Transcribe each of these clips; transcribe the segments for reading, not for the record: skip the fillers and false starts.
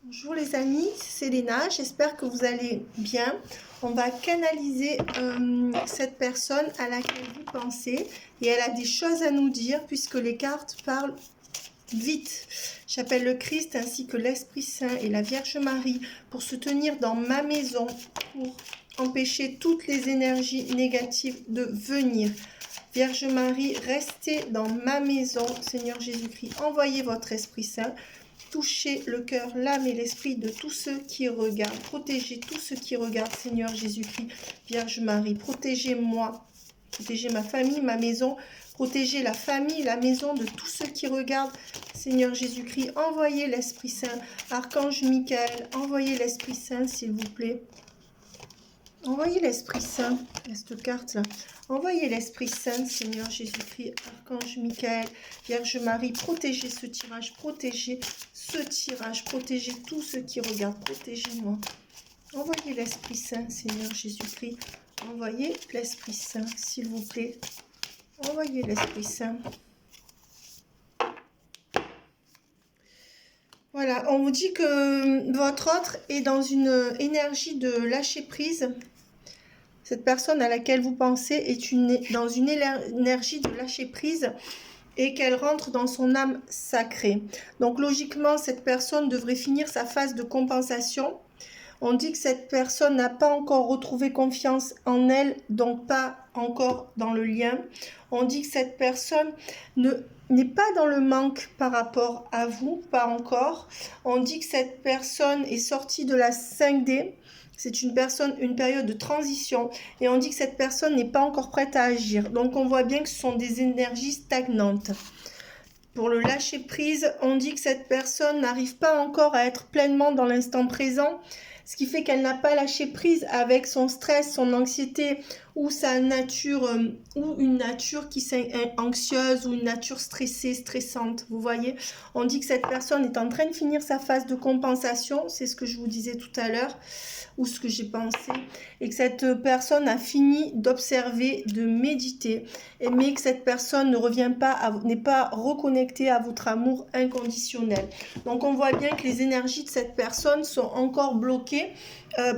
Bonjour les amis, c'est Léna, j'espère que vous allez bien. On va canaliser cette personne à laquelle vous pensez et elle a des choses à nous dire puisque les cartes parlent vite. J'appelle le Christ ainsi que l'Esprit Saint et la Vierge Marie pour se tenir dans ma maison, pour empêcher toutes les énergies négatives de venir. Vierge Marie, restez dans ma maison, Seigneur Jésus-Christ, envoyez votre Esprit Saint. Touchez le cœur, l'âme et l'esprit de tous ceux qui regardent. Protégez tous ceux qui regardent, Seigneur Jésus-Christ, Vierge Marie. Protégez-moi, protégez ma famille, ma maison. Protégez la famille, la maison de tous ceux qui regardent, Seigneur Jésus-Christ. Envoyez l'Esprit Saint, Archange Michael, envoyez l'Esprit Saint, s'il vous plaît. Envoyez l'Esprit Saint, cette carte-là. Envoyez l'Esprit Saint, Seigneur Jésus-Christ, Archange Michael, Vierge Marie, protégez ce tirage, protégez ce tirage, protégez tous ceux qui regardent, protégez-moi. Envoyez l'Esprit Saint, Seigneur Jésus-Christ, envoyez l'Esprit Saint, s'il vous plaît. Envoyez l'Esprit Saint. Voilà, on vous dit que votre autre est dans une énergie de lâcher prise. Cette personne à laquelle vous pensez est dans une énergie de lâcher prise et qu'elle rentre dans son âme sacrée. Donc logiquement, cette personne devrait finir sa phase de compensation. On dit que cette personne n'a pas encore retrouvé confiance en elle, donc pas encore dans le lien. On dit que cette personne n'est pas dans le manque par rapport à vous, pas encore. On dit que cette personne est sortie de la 5D. C'est une période de transition et on dit que cette personne n'est pas encore prête à agir. Donc on voit bien que ce sont des énergies stagnantes. Pour le lâcher prise, on dit que cette personne n'arrive pas encore à être pleinement dans l'instant présent, ce qui fait qu'elle n'a pas lâché prise avec son stress, son anxiété ou sa nature, ou une nature qui est anxieuse ou une nature stressée, stressante. Vous voyez, on dit que cette personne est en train de finir sa phase de compensation, c'est ce que je vous disais tout à l'heure, ou ce que j'ai pensé, et que cette personne a fini d'observer, de méditer, mais que cette personne ne revient pas, n'est pas reconnectée à votre amour inconditionnel. Donc on voit bien que les énergies de cette personne sont encore bloquées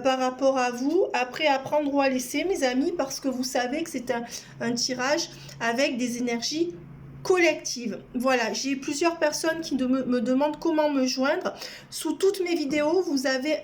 par rapport à vous. Après, à prendre ou à laisser, mes amis, parce que vous savez que c'est un tirage avec des énergies collective. Voilà, j'ai plusieurs personnes qui me demandent comment me joindre. Sous toutes mes vidéos, vous avez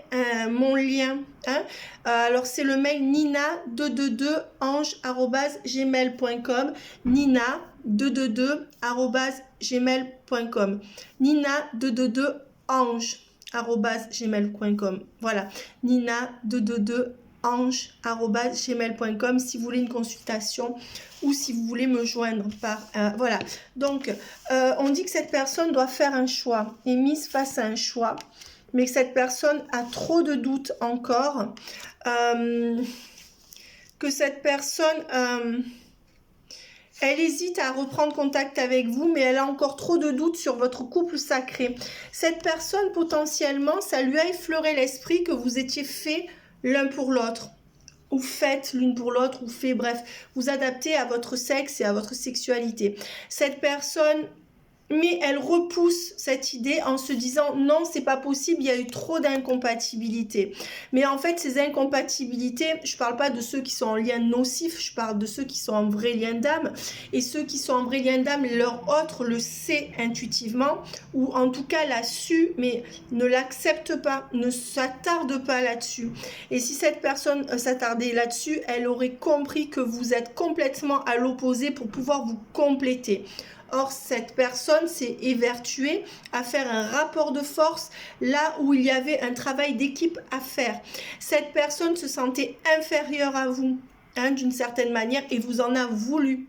mon lien. Hein. Alors, c'est le mail nina222ange@gmail.com. nina222@gmail.com. nina222ange@gmail.com. Voilà, nina222ange@gmail.com si vous voulez une consultation ou si vous voulez me joindre par... voilà, donc on dit que cette personne doit faire un choix, est mise face à un choix, mais que cette personne a trop de doutes encore, que cette personne... elle hésite à reprendre contact avec vous, mais elle a encore trop de doutes sur votre couple sacré. Cette personne, potentiellement, ça lui a effleuré l'esprit que vous étiez faits l'un pour l'autre. Ou faites l'une pour l'autre, ou fait, bref, vous adaptez à votre sexe et à votre sexualité. Cette personne, mais elle repousse cette idée en se disant non, c'est pas possible, il y a eu trop d'incompatibilités. Mais en fait, ces incompatibilités, je parle pas de ceux qui sont en lien nocif, je parle de ceux qui sont en vrai lien d'âme. Et ceux qui sont en vrai lien d'âme, leur autre le sait intuitivement, ou en tout cas l'a su, mais ne l'accepte pas, ne s'attarde pas là-dessus. Et si cette personne s'attardait là-dessus, elle aurait compris que vous êtes complètement à l'opposé pour pouvoir vous compléter. Or, cette personne s'est évertuée à faire un rapport de force là où il y avait un travail d'équipe à faire. Cette personne se sentait inférieure à vous, hein, d'une certaine manière, et vous en a voulu.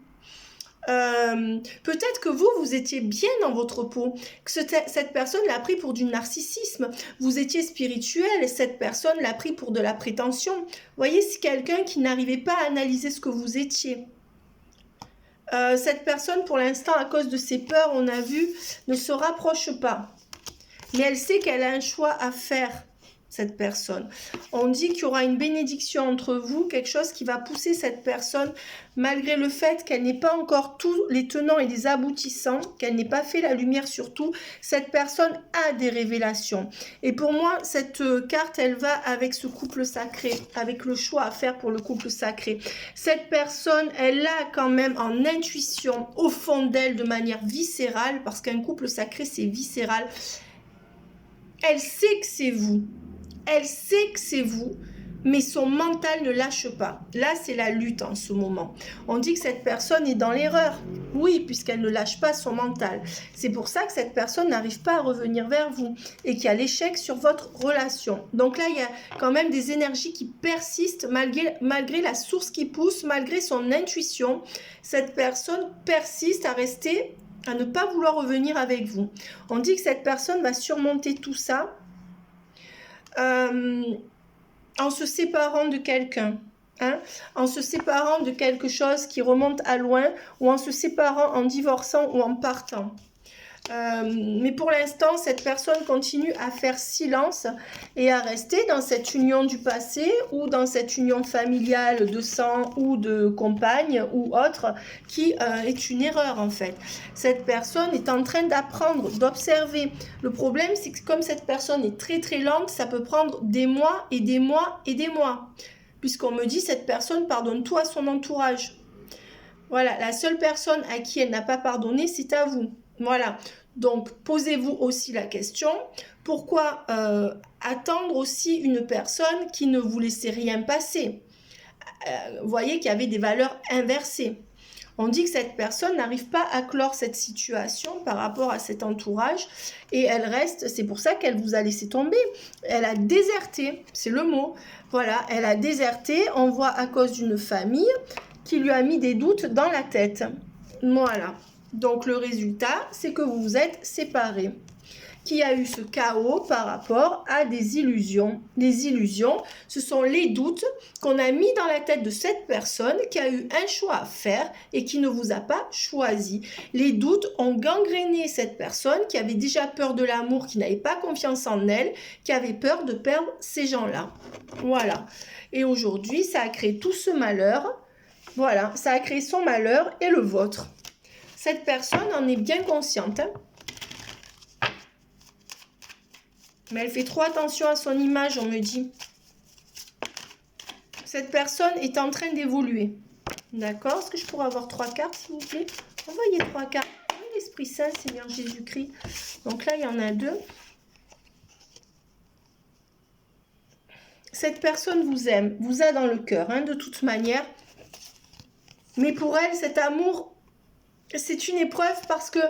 Peut-être que vous étiez bien dans votre peau, que cette personne l'a pris pour du narcissisme, vous étiez spirituel et cette personne l'a pris pour de la prétention. Vous voyez, c'est quelqu'un qui n'arrivait pas à analyser ce que vous étiez. Cette personne, pour l'instant, à cause de ses peurs, on a vu, ne se rapproche pas. Mais elle sait qu'elle a un choix à faire. cette personne. On dit qu'il y aura une bénédiction entre vous, quelque chose qui va pousser cette personne, malgré le fait qu'elle n'ait pas encore tous les tenants et les aboutissants, qu'elle n'ait pas fait la lumière sur tout, cette personne a des révélations. Et pour moi, cette carte, elle va avec ce couple sacré, avec le choix à faire pour le couple sacré. Cette personne, elle a quand même en intuition, au fond d'elle, de manière viscérale, parce qu'un couple sacré, c'est viscéral, elle sait que c'est vous. Elle sait que c'est vous, mais son mental ne lâche pas. Là, c'est la lutte en ce moment. On dit que cette personne est dans l'erreur. Oui, puisqu'elle ne lâche pas son mental. C'est pour ça que cette personne n'arrive pas à revenir vers vous et qu'il y a l'échec sur votre relation. Donc là, il y a quand même des énergies qui persistent malgré la source qui pousse, malgré son intuition. Cette personne persiste à rester, à ne pas vouloir revenir avec vous. On dit que cette personne va surmonter tout ça en se séparant de quelqu'un, hein, en se séparant de quelque chose qui remonte à loin, ou en se séparant, en divorçant ou en partant. Mais pour l'instant, cette personne continue à faire silence et à rester dans cette union du passé ou dans cette union familiale de sang ou de compagne ou autre qui est une erreur en fait. Cette personne est en train d'apprendre, d'observer. Le problème, c'est que comme cette personne est très très lente, ça peut prendre des mois et des mois et des mois. Puisqu'on me dit cette personne pardonne tout à son entourage. Voilà, la seule personne à qui elle n'a pas pardonné, c'est à vous. Voilà, donc posez-vous aussi la question, pourquoi attendre aussi une personne qui ne vous laissait rien passer? Vous voyez qu'il y avait des valeurs inversées. On dit que cette personne n'arrive pas à clore cette situation par rapport à cet entourage et elle reste, c'est pour ça qu'elle vous a laissé tomber. Elle a déserté, c'est le mot. Voilà, elle a déserté, on voit à cause d'une famille qui lui a mis des doutes dans la tête. Voilà. Donc, le résultat, c'est que vous vous êtes séparés. Qu'il y a eu ce chaos par rapport à des illusions. Les illusions, ce sont les doutes qu'on a mis dans la tête de cette personne qui a eu un choix à faire et qui ne vous a pas choisi. Les doutes ont gangréné cette personne qui avait déjà peur de l'amour, qui n'avait pas confiance en elle, qui avait peur de perdre ces gens-là. Voilà. Et aujourd'hui, ça a créé tout ce malheur. Voilà, ça a créé son malheur et le vôtre. Cette personne en est bien consciente. Hein. Mais elle fait trop attention à son image, on me dit. Cette personne est en train d'évoluer. D'accord? Est-ce que je pourrais avoir 3 cartes, s'il vous plaît? Envoyez 3 cartes. Oui, l'Esprit Saint, Seigneur Jésus-Christ. Donc là, il y en a 2. Cette personne vous aime, vous a dans le cœur, hein, de toute manière. Mais pour elle, cet amour... C'est une épreuve parce que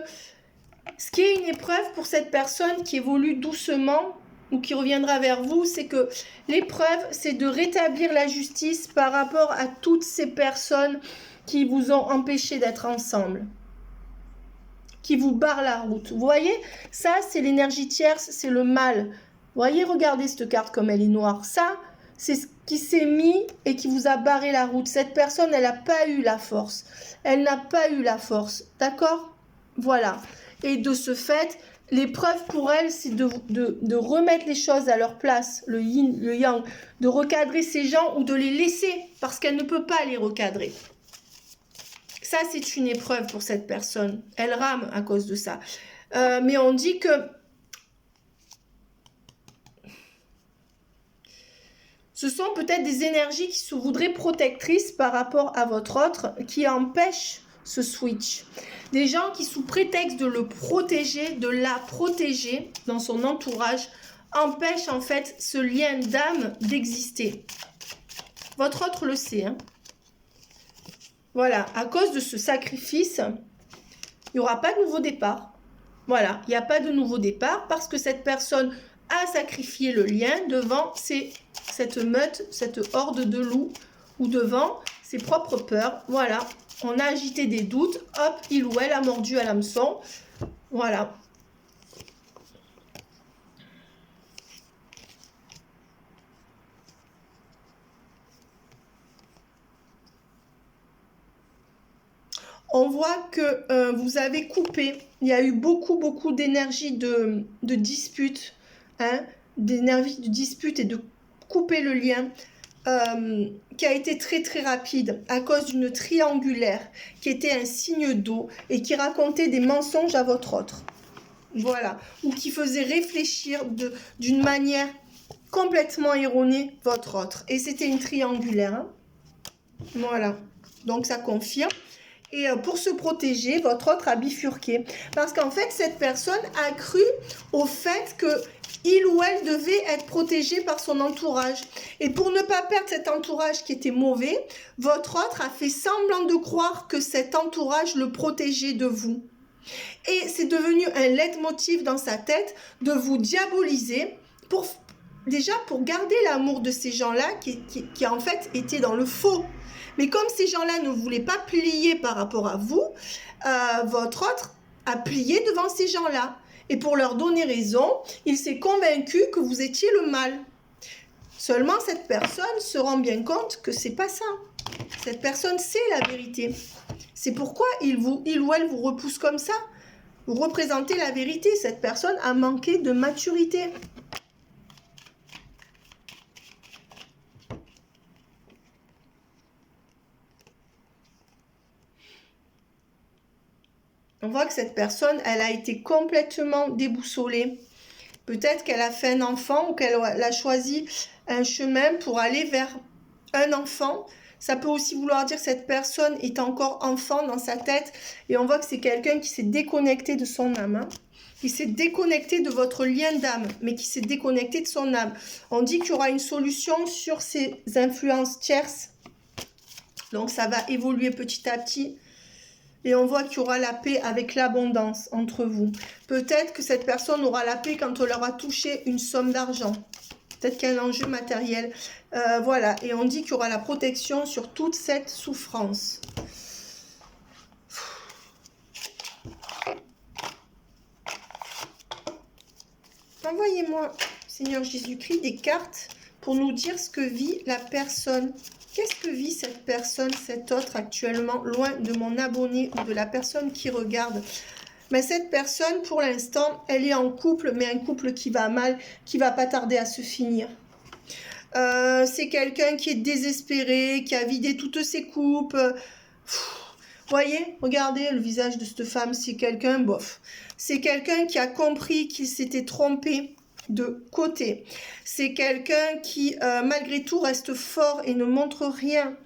ce qui est une épreuve pour cette personne qui évolue doucement ou qui reviendra vers vous, c'est que l'épreuve, c'est de rétablir la justice par rapport à toutes ces personnes qui vous ont empêché d'être ensemble, qui vous barrent la route. Vous voyez, ça, c'est l'énergie tierce, c'est le mal. Vous voyez, regardez cette carte comme elle est noire. Ça, c'est ce qui s'est mis et qui vous a barré la route. Cette personne, elle n'a pas eu la force. Elle n'a pas eu la force. D'accord? Voilà. Et de ce fait, l'épreuve pour elle, c'est de remettre les choses à leur place, le yin, le yang, de recadrer ces gens ou de les laisser parce qu'elle ne peut pas les recadrer. Ça, c'est une épreuve pour cette personne. Elle rame à cause de ça. Mais on dit que ce sont peut-être des énergies qui se voudraient protectrices par rapport à votre autre, qui empêchent ce switch. Des gens qui, sous prétexte de le protéger, de la protéger dans son entourage, empêchent en fait ce lien d'âme d'exister. Votre autre le sait. Hein. Voilà, à cause de ce sacrifice, il n'y aura pas de nouveau départ. Voilà, il n'y a pas de nouveau départ parce que cette personne a sacrifié le lien devant cette meute, cette horde de loups ou devant ses propres peurs. Voilà, on a agité des doutes, hop, il ou elle a mordu à l'hameçon. Voilà. On voit que vous avez coupé. Il y a eu beaucoup d'énergie de dispute. Hein. d'énergie de dispute et de couper le lien, qui a été très très rapide à cause d'une triangulaire qui était un signe d'eau et qui racontait des mensonges à votre autre. Voilà. Ou qui faisait réfléchir d'une manière complètement erronée votre autre. Et c'était une triangulaire. Hein. Voilà. Donc ça confirme. Et pour se protéger, votre autre a bifurqué. Parce qu'en fait, cette personne a cru au fait que il ou elle devait être protégé par son entourage. Et pour ne pas perdre cet entourage qui était mauvais, votre autre a fait semblant de croire que cet entourage le protégeait de vous. Et c'est devenu un leitmotiv dans sa tête de vous diaboliser déjà pour garder l'amour de ces gens-là qui en fait étaient dans le faux. Mais comme ces gens-là ne voulaient pas plier par rapport à vous, votre autre a plié devant ces gens-là. Et pour leur donner raison, il s'est convaincu que vous étiez le mal. Seulement, cette personne se rend bien compte que c'est pas ça. Cette personne sait la vérité. C'est pourquoi il ou elle vous repousse comme ça. Vous représentez la vérité. Cette personne a manqué de maturité. On voit que cette personne, elle a été complètement déboussolée. Peut-être qu'elle a fait un enfant ou qu'elle a choisi un chemin pour aller vers un enfant. Ça peut aussi vouloir dire que cette personne est encore enfant dans sa tête. Et on voit que c'est quelqu'un qui s'est déconnecté de son âme. Hein. Qui s'est déconnecté de votre lien d'âme, mais qui s'est déconnecté de son âme. On dit qu'il y aura une solution sur ces influences tierces. Donc ça va évoluer petit à petit. Et on voit qu'il y aura la paix avec l'abondance entre vous. Peut-être que cette personne aura la paix quand on leur a touché une somme d'argent. Peut-être qu'il y a un enjeu matériel. Voilà. Et on dit qu'il y aura la protection sur toute cette souffrance. Envoyez-moi, Seigneur Jésus-Christ, des cartes pour nous dire ce que vit la personne. Qu'est-ce que vit cette personne, cet autre actuellement, loin de mon abonné ou de la personne qui regarde? Mais cette personne, pour l'instant, elle est en couple, mais un couple qui va mal, qui va pas tarder à se finir. C'est quelqu'un qui est désespéré, qui a vidé toutes ses coupes. Voyez, regardez le visage de cette femme, c'est quelqu'un, bof. C'est quelqu'un qui a compris qu'il s'était trompé de côté. C'est quelqu'un qui, malgré tout, reste fort et ne montre rien.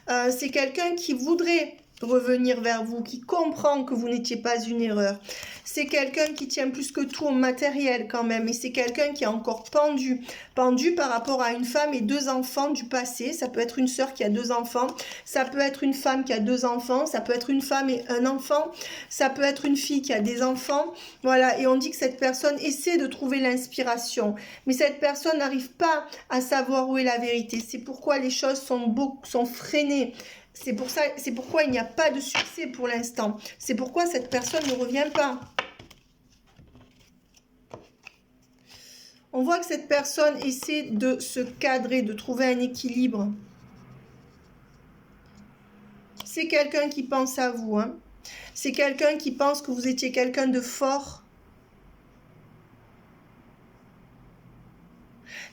C'est quelqu'un qui voudrait revenir vers vous, qui comprend que vous n'étiez pas une erreur. C'est quelqu'un qui tient plus que tout au matériel quand même. Et c'est quelqu'un qui est encore pendu. Pendu par rapport à une femme et 2 enfants du passé. Ça peut être une sœur qui a 2 enfants. Ça peut être une femme qui a 2 enfants. Ça peut être une femme et un enfant. Ça peut être une fille qui a des enfants. Voilà. Et on dit que cette personne essaie de trouver l'inspiration. Mais cette personne n'arrive pas à savoir où est la vérité. C'est pourquoi les choses sont freinées. C'est pourquoi il n'y a pas de succès pour l'instant. C'est pourquoi cette personne ne revient pas. On voit que cette personne essaie de se cadrer, de trouver un équilibre. C'est quelqu'un qui pense à vous. Hein. C'est quelqu'un qui pense que vous étiez quelqu'un de fort.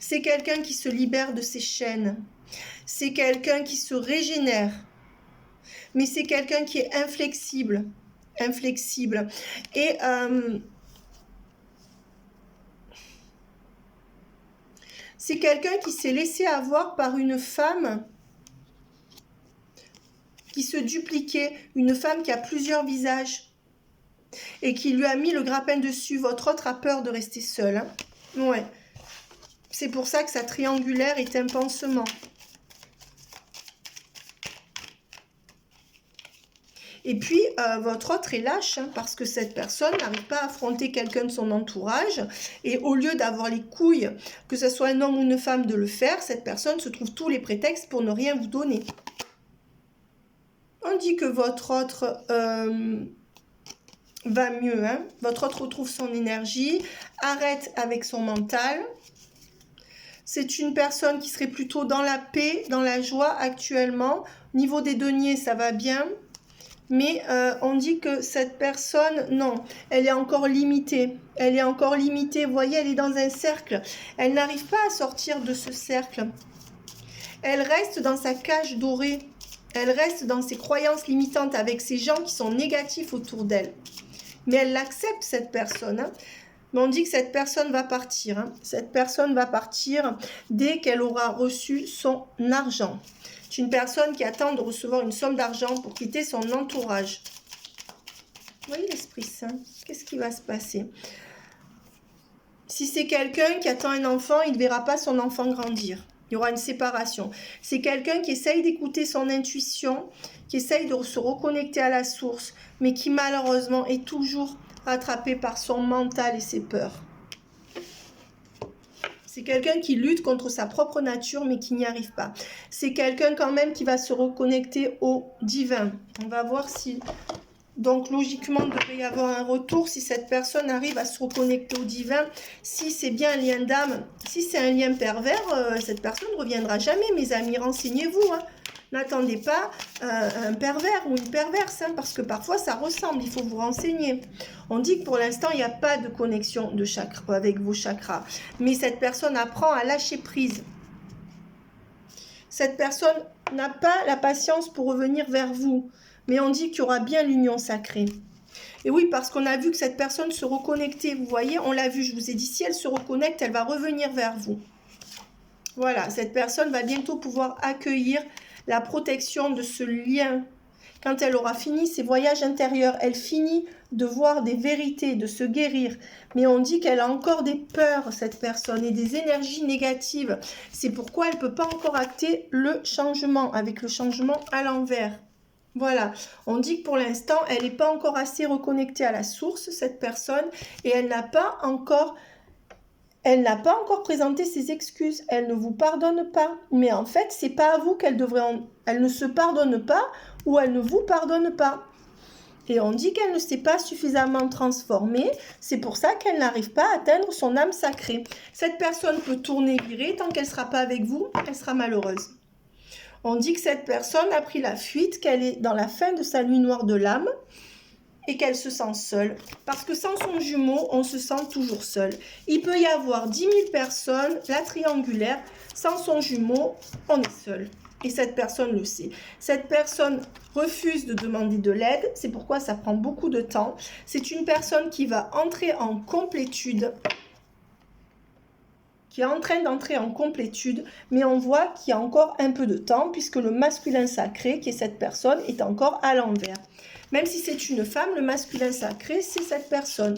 C'est quelqu'un qui se libère de ses chaînes. C'est quelqu'un qui se régénère. Mais c'est quelqu'un qui est inflexible. Inflexible. Et c'est quelqu'un qui s'est laissé avoir par une femme qui se dupliquait. Une femme qui a plusieurs visages. Et qui lui a mis le grappin dessus. Votre autre a peur de rester seul. Hein. Ouais. C'est pour ça que sa triangulaire est un pansement. Et puis, votre autre est lâche, hein, parce que cette personne n'arrive pas à affronter quelqu'un de son entourage. Et au lieu d'avoir les couilles, que ce soit un homme ou une femme, de le faire, cette personne se trouve tous les prétextes pour ne rien vous donner. On dit que votre autre va mieux. Hein. Votre autre retrouve son énergie, arrête avec son mental. C'est une personne qui serait plutôt dans la paix, dans la joie actuellement. Au niveau des deniers, ça va bien. Mais on dit que cette personne, non, elle est encore limitée. Elle est encore limitée. Vous voyez, elle est dans un cercle. Elle n'arrive pas à sortir de ce cercle. Elle reste dans sa cage dorée. Elle reste dans ses croyances limitantes avec ces gens qui sont négatifs autour d'elle. Mais elle l'accepte, cette personne. Hein. Mais on dit que cette personne va partir. Hein. Cette personne va partir dès qu'elle aura reçu son argent. C'est une personne qui attend de recevoir une somme d'argent pour quitter son entourage. Vous voyez l'Esprit Saint, qu'est-ce qui va se passer? Si c'est quelqu'un qui attend un enfant, il ne verra pas son enfant grandir. Il y aura une séparation. C'est quelqu'un qui essaye d'écouter son intuition, qui essaye de se reconnecter à la source, mais qui malheureusement est toujours rattrapé par son mental et ses peurs. C'est quelqu'un qui lutte contre sa propre nature, mais qui n'y arrive pas. C'est quelqu'un quand même qui va se reconnecter au divin. On va voir si... Donc, logiquement, il devrait y avoir un retour si cette personne arrive à se reconnecter au divin. Si c'est bien un lien d'âme, si c'est un lien pervers, cette personne ne reviendra jamais. Mes amis, renseignez-vous. Hein. N'attendez pas un pervers ou une perverse, hein, parce que parfois ça ressemble, il faut vous renseigner. On dit que pour l'instant, il n'y a pas de connexion de chakra, avec vos chakras. Mais cette personne apprend à lâcher prise. Cette personne n'a pas la patience pour revenir vers vous. Mais on dit qu'il y aura bien l'union sacrée. Et oui, parce qu'on a vu que cette personne se reconnectait. Vous voyez, on l'a vu, je vous ai dit, si elle se reconnecte, elle va revenir vers vous. Voilà, cette personne va bientôt pouvoir accueillir la protection de ce lien. Quand elle aura fini ses voyages intérieurs, elle finit de voir des vérités, de se guérir. Mais on dit qu'elle a encore des peurs, cette personne, et des énergies négatives. C'est pourquoi elle ne peut pas encore acter le changement, avec le changement à l'envers. Voilà, on dit que pour l'instant, elle n'est pas encore assez reconnectée à la source, cette personne, et elle n'a pas encore présenté ses excuses. Elle ne vous pardonne pas. Mais en fait, c'est pas à vous qu'elle devrait... Elle ne se pardonne pas ou elle ne vous pardonne pas. Et on dit qu'elle ne s'est pas suffisamment transformée. C'est pour ça qu'elle n'arrive pas à atteindre son âme sacrée. Cette personne peut tourner, virer. Tant qu'elle ne sera pas avec vous, elle sera malheureuse. On dit que cette personne a pris la fuite, qu'elle est dans la fin de sa nuit noire de l'âme et qu'elle se sent seule. Parce que sans son jumeau, on se sent toujours seul. Il peut y avoir 10 000 personnes, la triangulaire, sans son jumeau, on est seul. Et cette personne le sait. Cette personne refuse de demander de l'aide, c'est pourquoi ça prend beaucoup de temps. C'est une personne qui va entrer en complétude, qui est en train d'entrer en complétude, mais on voit qu'il y a encore un peu de temps, puisque le masculin sacré, qui est cette personne, est encore à l'envers. Même si c'est une femme, le masculin sacré, c'est cette personne.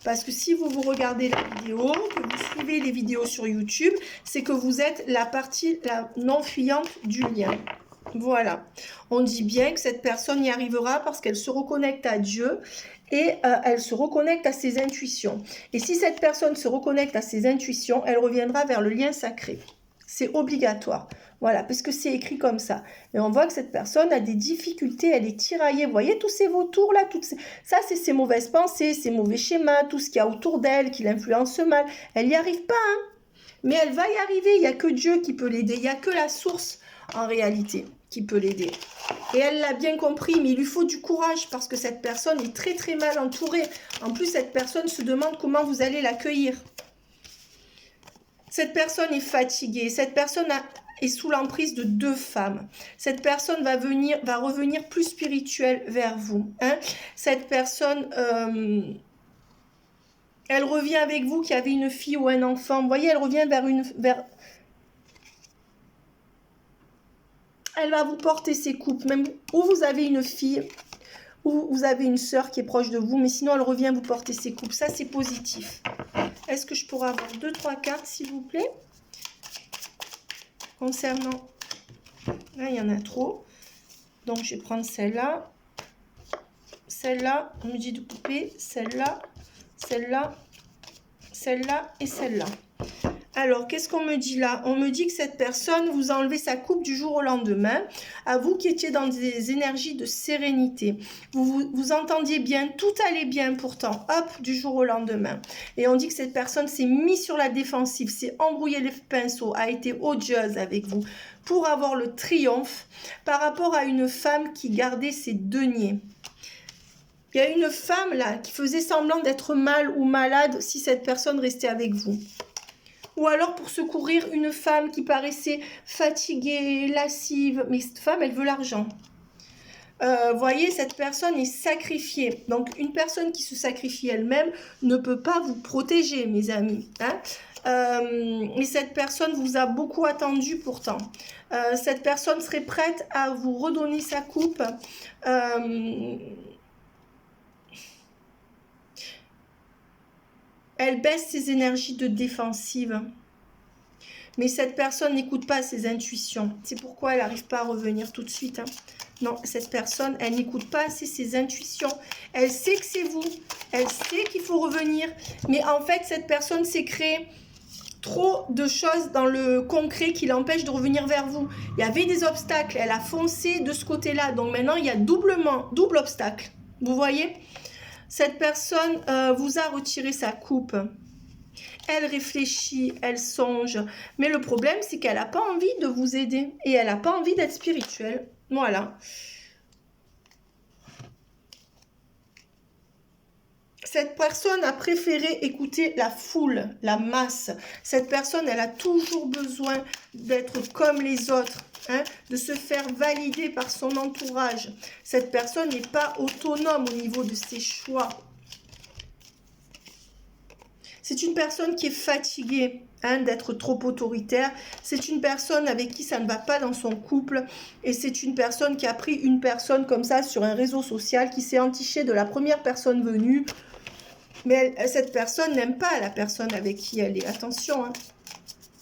Parce que si vous regardez la vidéo, que vous suivez les vidéos sur YouTube, c'est que vous êtes la partie non fuyante du lien. Voilà. On dit bien que cette personne y arrivera parce qu'elle se reconnecte à Dieu et elle se reconnecte à ses intuitions. Et si cette personne se reconnecte à ses intuitions, elle reviendra vers le lien sacré. C'est obligatoire. Voilà, parce que c'est écrit comme ça. Et on voit que cette personne a des difficultés, elle est tiraillée. Vous voyez tous ces vautours là, ça c'est ses mauvaises pensées, ses mauvais schémas, tout ce qu'il y a autour d'elle qui l'influence mal. Elle n'y arrive pas, hein. Mais elle va y arriver. Il n'y a que Dieu qui peut l'aider. Il n'y a que la source en réalité qui peut l'aider. Et elle l'a bien compris, mais il lui faut du courage parce que cette personne est très très mal entourée. En plus, cette personne se demande comment vous allez l'accueillir. Cette personne est fatiguée. Cette personne est sous l'emprise de 2 femmes. Cette personne va revenir plus spirituelle vers vous. Hein. Cette personne, elle revient avec vous qui avez une fille ou un enfant. Vous voyez, elle revient elle va vous porter ses coupes. Même où vous avez une fille, ou vous avez une sœur qui est proche de vous, mais sinon elle revient vous porter ses coupes. Ça, c'est positif. Est-ce que je pourrais avoir 2-3 cartes, s'il vous plaît? Concernant... Là, il y en a trop. Donc, je vais prendre celle-là. Celle-là, on me dit de couper. Celle-là, celle-là, celle-là et celle-là. Alors, qu'est-ce qu'on me dit là? On me dit que cette personne vous a enlevé sa coupe du jour au lendemain, à vous qui étiez dans des énergies de sérénité. Vous entendiez bien, tout allait bien pourtant, hop, du jour au lendemain. Et on dit que cette personne s'est mise sur la défensive, s'est embrouillé les pinceaux, a été odieuse avec vous, pour avoir le triomphe par rapport à une femme qui gardait ses deniers. Il y a une femme là qui faisait semblant d'être mal ou malade si cette personne restait avec vous. Ou alors pour secourir une femme qui paraissait fatiguée, lascive. Mais cette femme, elle veut l'argent. Voyez, cette personne est sacrifiée. Donc, une personne qui se sacrifie elle-même ne peut pas vous protéger, mes amis. Hein. Et cette personne vous a beaucoup attendu pourtant. Cette personne serait prête à vous redonner sa coupe. Elle baisse ses énergies de défensive. Mais cette personne n'écoute pas ses intuitions. C'est pourquoi elle n'arrive pas à revenir tout de suite. Hein. Non, cette personne, elle n'écoute pas assez ses intuitions. Elle sait que c'est vous. Elle sait qu'il faut revenir. Mais en fait, cette personne s'est créée trop de choses dans le concret qui l'empêchent de revenir vers vous. Il y avait des obstacles. Elle a foncé de ce côté-là. Donc maintenant, il y a double obstacle. Vous voyez ? Cette personne vous a retiré sa coupe. Elle réfléchit, elle songe. Mais le problème, c'est qu'elle n'a pas envie de vous aider. Et elle n'a pas envie d'être spirituelle. Voilà. Cette personne a préféré écouter la foule, la masse. Cette personne, elle a toujours besoin d'être comme les autres. Hein, de se faire valider par son entourage. Cette personne n'est pas autonome au niveau de ses choix. C'est une personne qui est fatiguée hein, d'être trop autoritaire. C'est une personne avec qui ça ne va pas dans son couple. Et c'est une personne qui a pris une personne comme ça sur un réseau social, qui s'est entichée de la première personne venue. Mais cette personne n'aime pas la personne avec qui elle est. Attention, hein.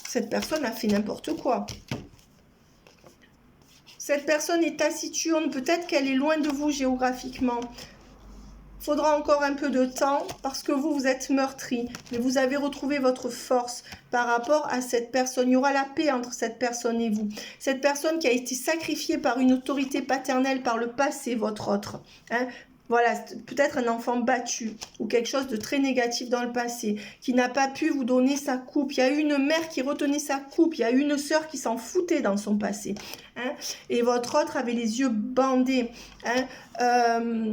Cette personne a fait n'importe quoi. Cette personne est taciturne, peut-être qu'elle est loin de vous géographiquement. Il faudra encore un peu de temps parce que vous êtes meurtri. Mais vous avez retrouvé votre force par rapport à cette personne. Il y aura la paix entre cette personne et vous. Cette personne qui a été sacrifiée par une autorité paternelle par le passé, votre autre. Hein. Voilà, peut-être un enfant battu ou quelque chose de très négatif dans le passé, qui n'a pas pu vous donner sa coupe. Il y a eu une mère qui retenait sa coupe, il y a eu une sœur qui s'en foutait dans son passé. Hein, et votre autre avait les yeux bandés. Hein,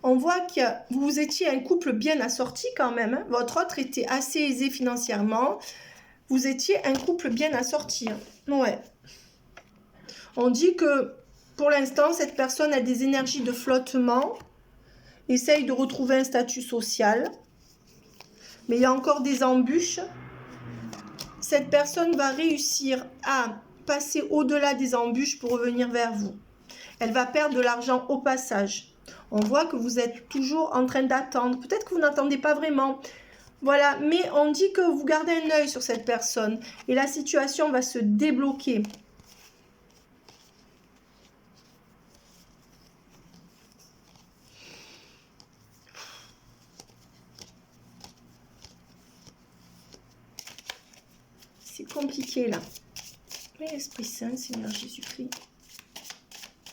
on voit que vous étiez un couple bien assorti quand même. Hein. Votre autre était assez aisé financièrement. Vous étiez un couple bien assorti. Hein. Ouais. On dit que pour l'instant, cette personne a des énergies de flottement, essaye de retrouver un statut social, mais il y a encore des embûches. Cette personne va réussir à passer au-delà des embûches pour revenir vers vous. Elle va perdre de l'argent au passage. On voit que vous êtes toujours en train d'attendre. Peut-être que vous n'attendez pas vraiment. Voilà, mais on dit que vous gardez un œil sur cette personne et la situation va se débloquer. C'est compliqué là. Mais l'Esprit Saint, Seigneur Jésus-Christ.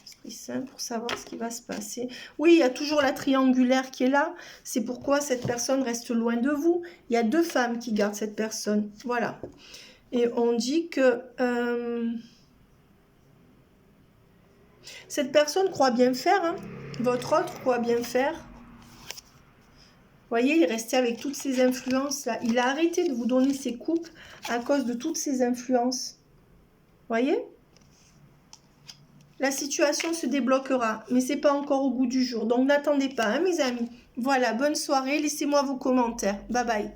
Esprit Saint pour savoir ce qui va se passer. Oui, il y a toujours la triangulaire qui est là. C'est pourquoi cette personne reste loin de vous. Il y a deux femmes qui gardent cette personne. Voilà. Et on dit que cette personne croit bien faire. Hein. Votre autre croit bien faire. Vous voyez, il est resté avec toutes ces influences-là. Il a arrêté de vous donner ses coupes à cause de toutes ces influences. Vous voyez? La situation se débloquera, mais ce n'est pas encore au goût du jour. Donc, n'attendez pas, hein, mes amis. Voilà, bonne soirée. Laissez-moi vos commentaires. Bye bye.